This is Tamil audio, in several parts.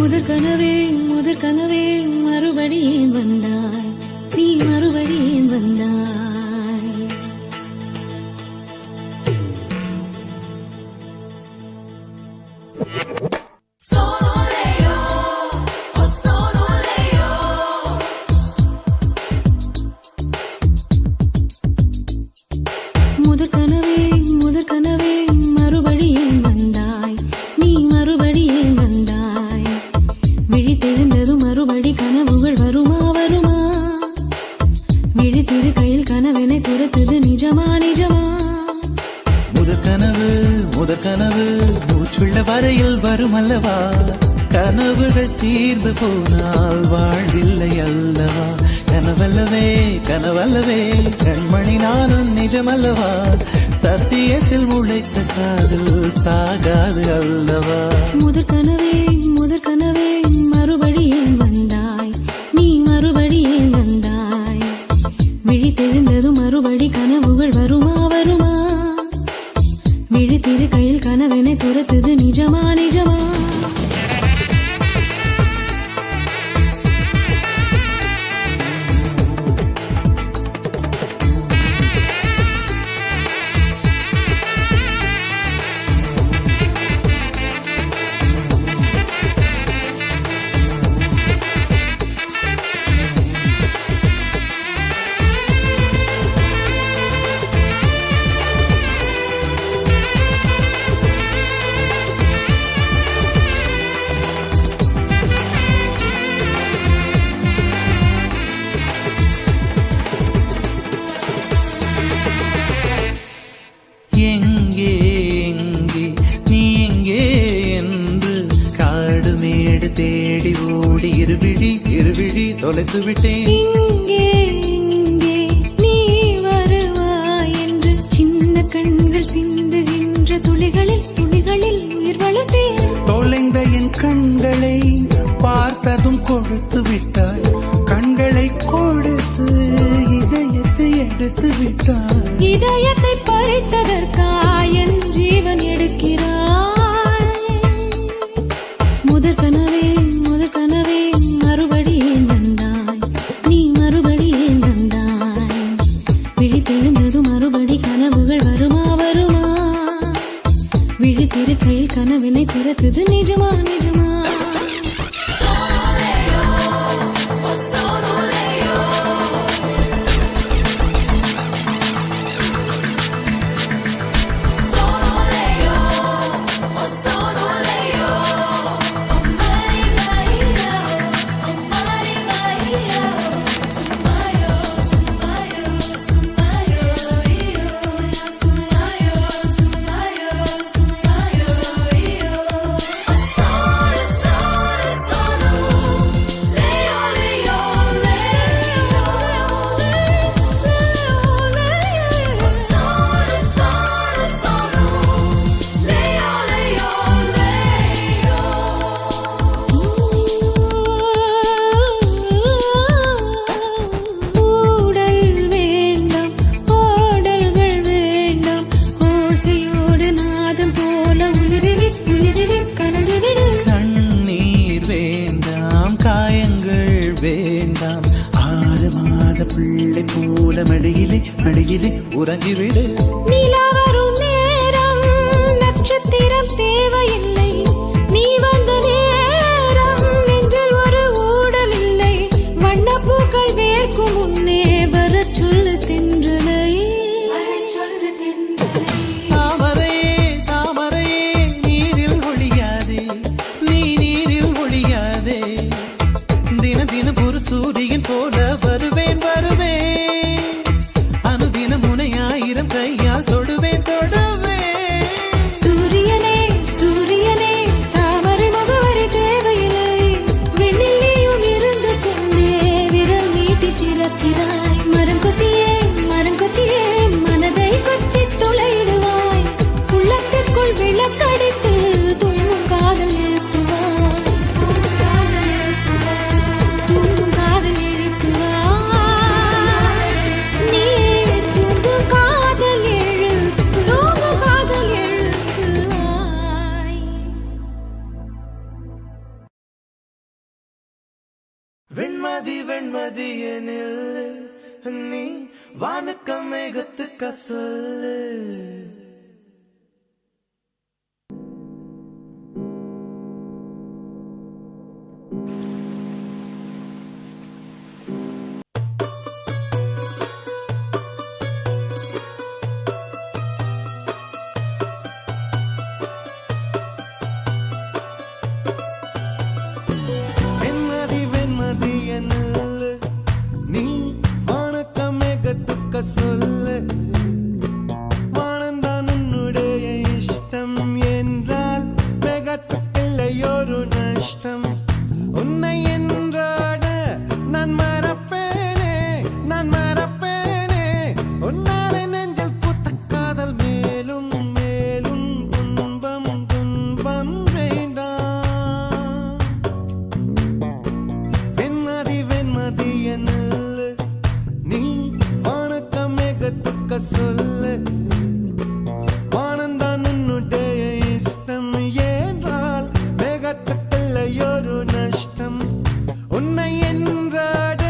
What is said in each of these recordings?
முதற் கனவே மறுபடியும் வந்தாய், நீ மறுபடியும் வந்தாய். முதற் கனவே மறுபடியும் வந்தாய், நீ மறுபடியும் வந்தாய். விழித்தெழுந்ததும் மறுபடி கனவுகள் வருமா வருமா? விழித்திரு கையில் கனவினை துரத்துது நிஜமா நிஜமா? முதற் கனவு மூச்சுள்ள வரையில் வரும் அல்லவா? கனவுகள் தீர்ந்து போனால் வாழ்வில்லை அல்லவா? கனவல்லவே கண்மணி நானும் நிஜமல்லவா? சத்தியத்தில் உழைத்த காதல் சாகாது அல்லவா? முதற் கனவே மறுபடியும் வந்தாய், நீ மறுபடியும் வந்தாய். விழித்தெழுந்ததும் மறுபடி கனவுகள் வருமா வருமா? விழித்திரு கையில் கனவினை துரத்துது நிஜமா நிஜமா? தேடி ஓடி இருவிழி தொலைத்து விட்டேன். இங்கே நீ வருவாய் என்று சின்ன கண்கள் சிந்துகின்ற துளிகளில் உயிர் வளர்த்தேன். தொலைந்த என் கண்களை பார்த்ததும் கொடுத்து விட்டாய். கண்களை கொடுத்து இதயத்தை எடுத்து விட்டாய். இதயத்தை பறித்ததற்காய் என் ஜீவன் எடுக்கிறாய். முதற் கனவே மறுபடியும் வந்தாய், நீ மறுபடியும் வந்தாய். விழித்தெழுந்தது மறுபடி கனவுகள் வருமா வருமா? விழித்திரு கையில் கனவினை திறத்துது நிஜமா நிஜமா? வேண்டாம் 6 மாத பிள்ளை போல மடியிலே உறங்கிவிடு. நிலா வரும் நேரம் நட்சத்திரம் தேவையில்லை. நீ வந்த நேரம் நெஞ்சில் ஒரு ஊடல் இல்லை. வண்ணப்பூக்கள் வேர்க்கும் முன்னே வரச் சொல்லு தென்றலை. தாமரையே நீரில் ஒளியாதே, நீ நீரில் ஒளியாதே. தினம் ஒரு சூரியன் போல வருவேன் அனுதினம் உன்னை 1000 கையால் தொடுவேன். சூரியனே தாமரை முகவரி தேவையில்லை. விண்ணில் நீயும் இருந்து கொண்டே விரல் நீட்டி திறக்கிறாய். மரம் கொத்தியே மனதை கொத்தி துளையிடுவாய். உள்ளத்திற்குள் விளக்கடித்து தூங்கும் காதல் எழுப்புவாய். நீ தூங்கும் காதல் வெண்மதியனில் நீ வானுக்க மேகத்துக்க சொல்லு. நீ வானக்க மேகத்துக்க சொல்லு. வானந்தான் உன்னுடைய இஷ்டம் என்றால் மேகத்துக்கில்லையொரு நஷ்டம். உன்னை என்றாட நான் மறப்பேனே, நான் மறப்பேனே. உன்னாலே நெஞ்சில் பூத்த காதல் மேலும் மேலும் துன்பம் துன்பம் வேண்டாம். வெண்மதி வெண்மதி என்னல்லு நீ வானக்க மேகத்துக்க சொல்லு. வானந்தான் உன்னுடைய இஷ்டம் என்றால் மேகத்துக்கில்லையொரு நஷ்டம். உன்னை என்றாட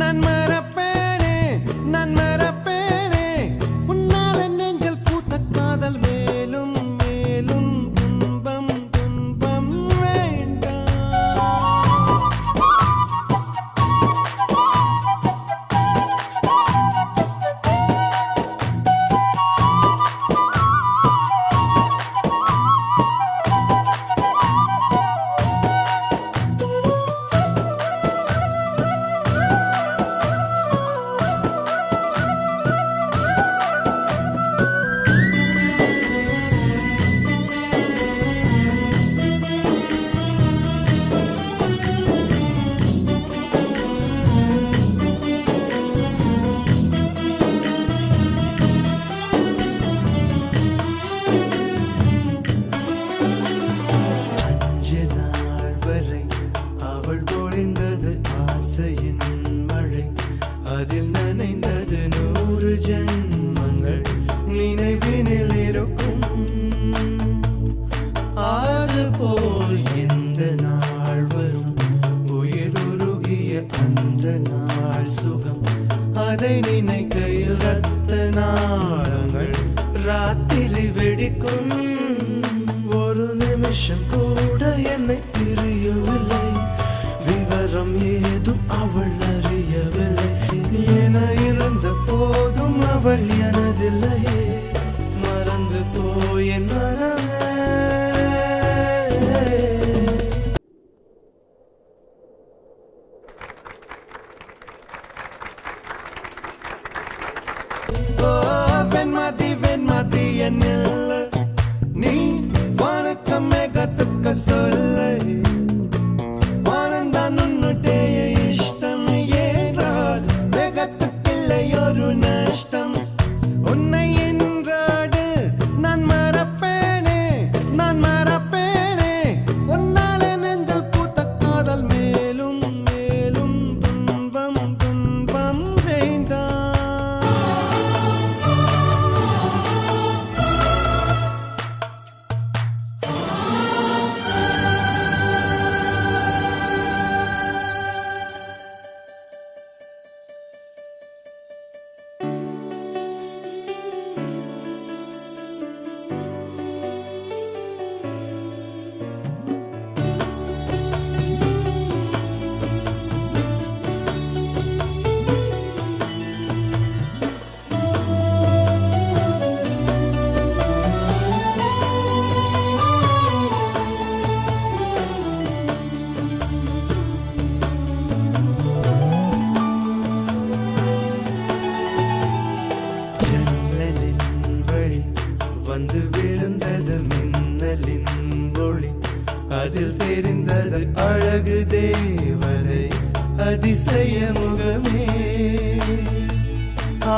நான் மறப்பேனே, நான் மறப்பேனே. உன்னால நெஞ்சில் பூத்த காதல் மேலும் மேலும் துன்பம் துன்பம் வேண்டாம். அவள் பொழிந்தது ஆசையின் மழை. அதில் நனைந்தது 100 ஜென்மங்கள் நினைவினில் இருக்கும். அதுபோல் எந்த நாள் வரும் உயிருருகிய அந்த நாள் சுகம். அதை நினைக்கையில் ரத்த நாளங்கள் ராத்திரி வெடிக்கும். ஒரு நிமிஷம் கூட என்னை பிரியவில்லை. விவரம் ஏதும் அவள் அறியவில்லை. என இருந்த போதும் அவள் எனதில்லையே. மறந்து போய் என் மனமே. வெண்மதி வெண்மதி என்னல்ல நீ வானக்க மேகத்துக்க சொல்லு. வானந்தான் உன்னுடைய இஷ்டம் என்றால் மேகத்துக்கில்லையொரு நஷ்டம். உன்னை என்றாடு நான் மறப்பேனே, நான் மறப்பேனே. உன்னாலே நெஞ்சில் பூத்த காதல் மேலும் மேலும் துன்பம் துன்பம் வேண்டாம். வந்து விழுந்தது மின்னலின் ஒளி. அதில் தெரிந்தது அழகு தேவதை அதிசய முகமே.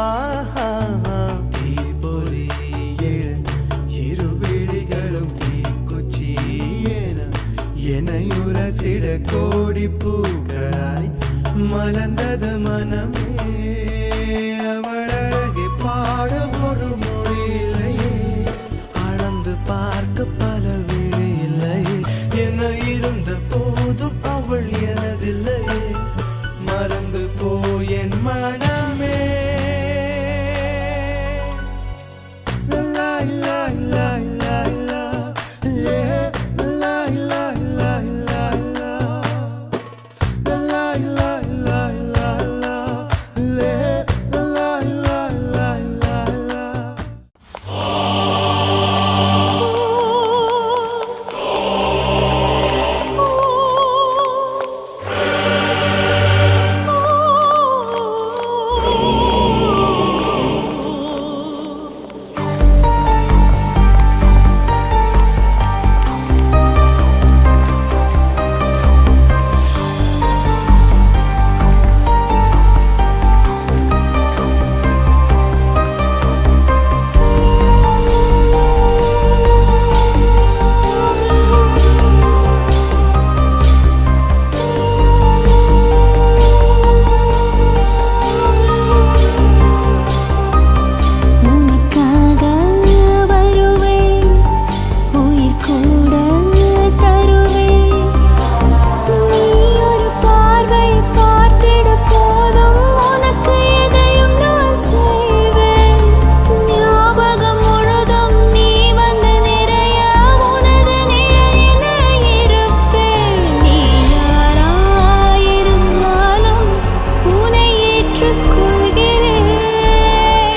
ஆஹா தீபொறி எழு இருவிழிகளும் தீக்குச்சி எனையுரசிட கோடி பூக்களாய் மலர்ந்தது மனமே. அவள் அழகை பாட ஒரு மொழி இல்லையே. அளந்து பார்க்க பல விழி இல்லையே. என இருந்த போதும் அவள் எனதில்லையே. மறந்து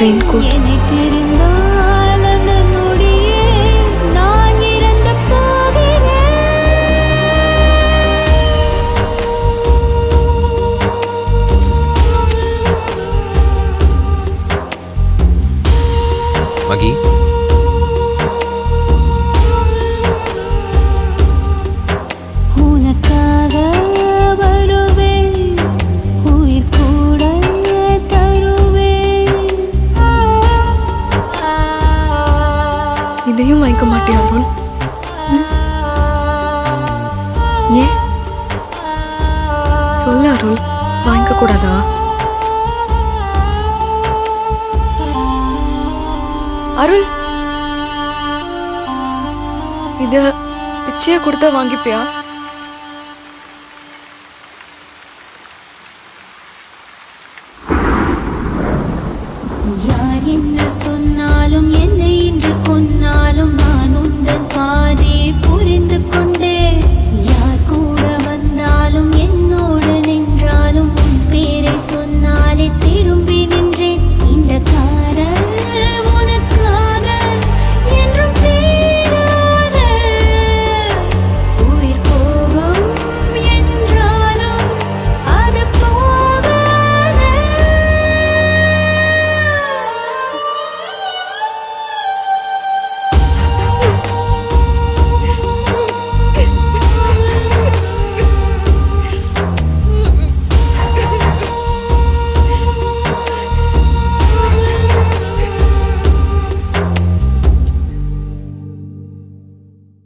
ரெயின் கோட். என்னை பிரிந்தால் அந்த நொடியே நான் இறந்து போகிறேன். மகி, உனக்காக வருவேன், உயிர் கூட தருவேன். இதையும் வாங்கிக்க மாட்டியா அருள்? ஏன் சொல்ல அருள், வாங்கிக்க கூடாதா? அருள், இத பிச்சையா கொடுத்தா வாங்கிப்பியா?